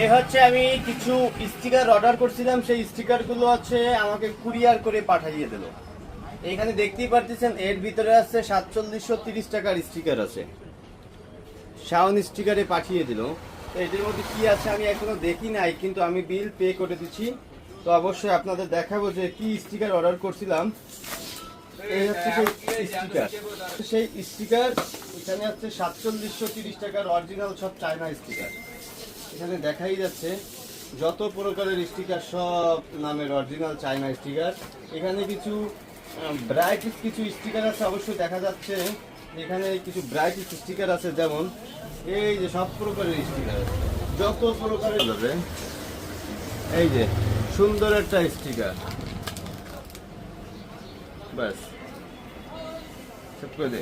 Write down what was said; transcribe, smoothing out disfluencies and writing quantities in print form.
এই হচ্ছে আমি কিছু স্টিকার অর্ডার করছিলাম, সেই স্টিকারগুলো হচ্ছে আমাকে কুরিয়ার করে পাঠিয়ে দিল। এখানে দেখতেই পারতেছেন এর ভিতরে আছে 4730 টাকার স্টিকার আছে, শাওন স্টিকারে পাঠিয়ে দিল। তো এটির মধ্যে কি আছে আমি এখনো দেখি নাই, কিন্তু আমি বিল পে করে দিচ্ছি। তো অবশ্যই আপনাদের দেখাবো যে কি স্টিকার অর্ডার করছিলাম। এই হচ্ছে সেই স্টিকার, সেই স্টিকার এখানে হচ্ছে 4730 টাকার অরিজিনাল সব চায়না স্টিকার। এখানে দেখাই যাচ্ছে যত প্রকারের স্টিকার সব নামের অরিজিনাল চায়না স্টিকার। এখানে কিছু ব্রাইট কিছু স্টিকার আছে, অবশ্যই দেখা যাচ্ছে এখানে কিছু ব্রাইট স্টিকার আছে, যেমন এই যে সব প্রকারের স্টিকার আছে, যত প্রকারের হবে। এই যে সুন্দর একটা স্টিকার, ব্যাস সব করে দে।